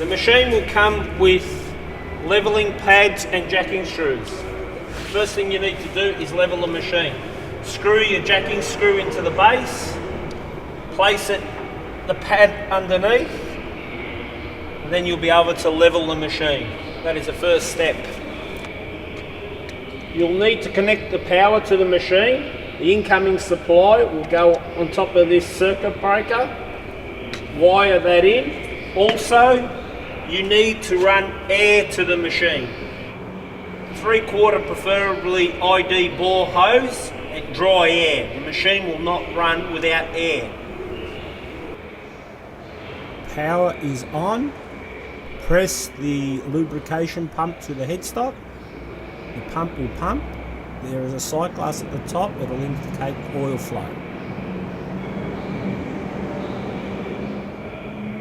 The machine will come with leveling pads and jacking screws. First thing you need to do is level the machine. Screw your jacking screw into the base, place the pad underneath, and then you'll be able to level the machine. That is the first step. You'll need to connect the power to the machine. The incoming supply will go on top of this circuit breaker. Wire that in. Also, you need to run air to the machine. 3/4 preferably ID bore hose and dry air. The machine will not run without air. Power is on. Press the lubrication pump to the headstock. The pump will pump. There is a sight glass at the top. It will indicate oil flow.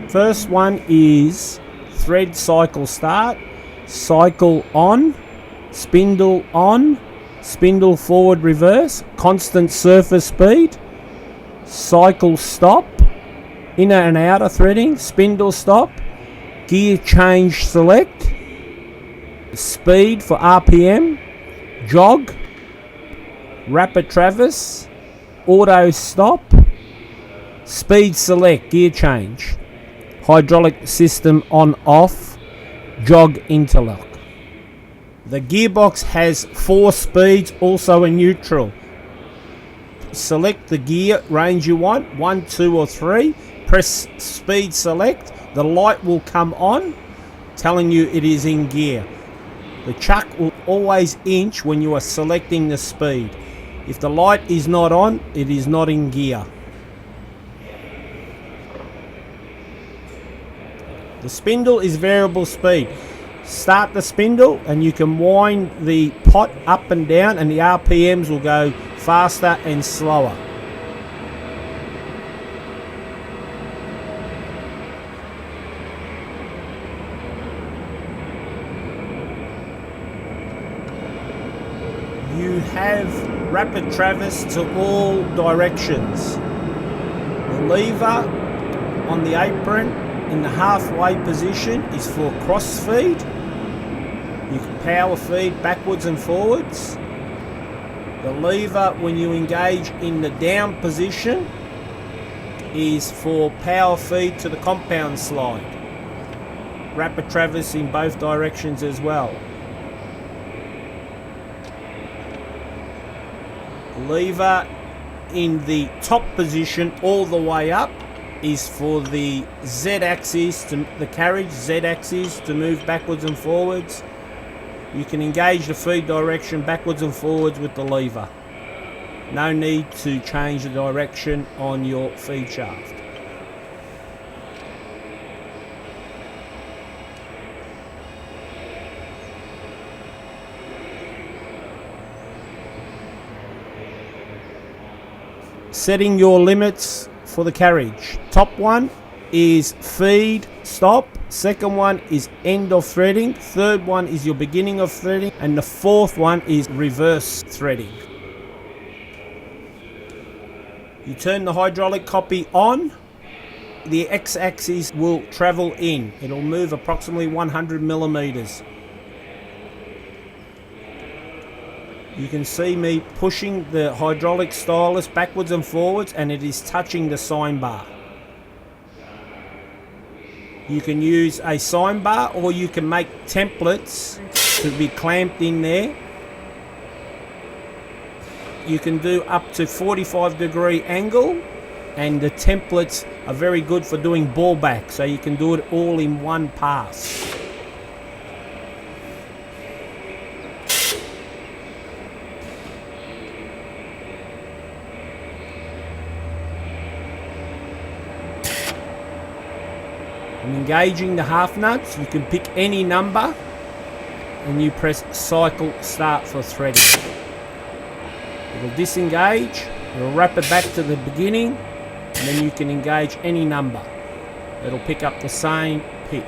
First one is thread cycle start. Cycle on. Spindle on. Spindle forward reverse. Constant surface speed. Cycle stop. Inner and outer threading. Spindle stop. Gear change select. Speed for RPM. Jog. Rapid traverse. Auto stop. Speed select. Gear change. Hydraulic system on off. Jog interlock. The gearbox has 4 speeds, also a neutral. Select the gear range you want, 1, 2 or 3. Press speed select. The light will come on telling you it is in gear. The chuck will always inch when you are selecting the speed. If the light is not on, it is not in gear. The spindle is variable speed. Start the spindle and you can wind the pot up and down and the RPMs will go faster and slower. You have rapid traverse to all directions. The lever on the apron in the halfway position is for cross feed. You can power feed backwards and forwards. The lever when you engage in the down position is for power feed to the compound slide. Rapid traverse in both directions as well. Lever in the top position all the way up is for the Z-axis, the carriage Z-axis to move backwards and forwards. You can engage the feed direction backwards and forwards with the lever. No need to change the direction on your feed shaft. Setting your limits for the carriage. Top one is feed stop. Second one is end of threading. Third one is your beginning of threading. And the fourth one is reverse threading. You turn the hydraulic copy on. The x-axis will travel in. It'll move approximately 100 millimeters. You can see me pushing the hydraulic stylus backwards and forwards and it is touching the sign bar. You can use a sign bar or you can make templates to be clamped in there. You can do up to 45-degree angle and the templates are very good for doing ball back, so you can do it all in one pass. And engaging the half nuts, you can pick any number and you press cycle start for threading. It'll disengage, it'll wrap it back to the beginning, and then you can engage any number. It'll pick up the same pitch.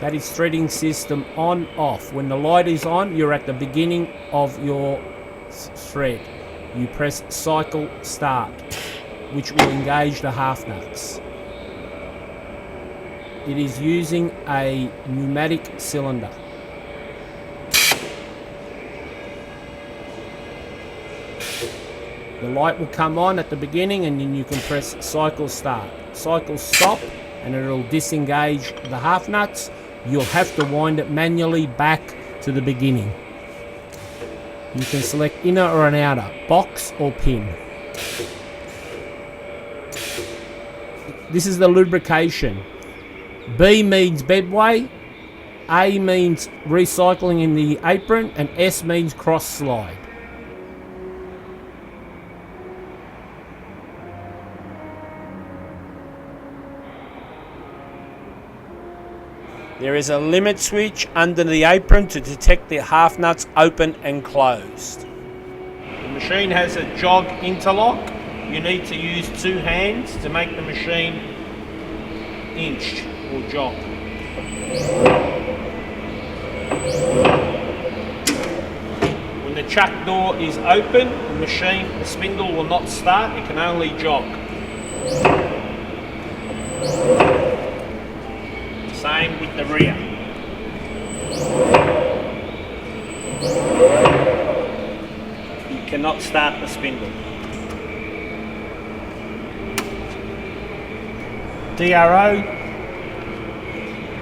That is threading system on off. When the light is on, you're at the beginning of your thread. You press cycle start, which will engage the half nuts. It is using a pneumatic cylinder. The light will come on at the beginning and then you can press cycle start. Cycle stop and it'll disengage the half nuts. You'll have to wind it manually back to the beginning. You can select inner or an outer, box or pin. This is the lubrication. B means bedway, A means recycling in the apron, and S means cross slide. There is a limit switch under the apron to detect the half nuts open and closed. The machine has a jog interlock. You need to use 2 hands to make the machine inch or jog. When the chuck door is open, the spindle will not start, it can only jog. Same with the rear. You cannot start the spindle. DRO,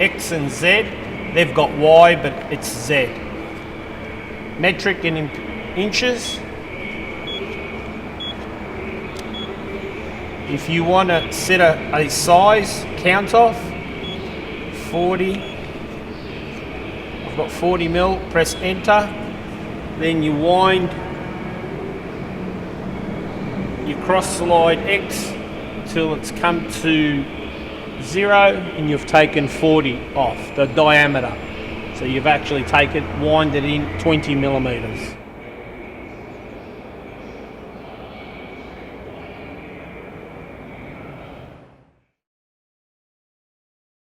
X and Z, they've got Y but it's Z. Metric in inches. If you want to set a size count off, 40, I've got 40 mil, press enter, then you wind your cross slide X till it's come to 0 and you've taken 40 off the diameter. So you've actually wind it in 20 millimeters.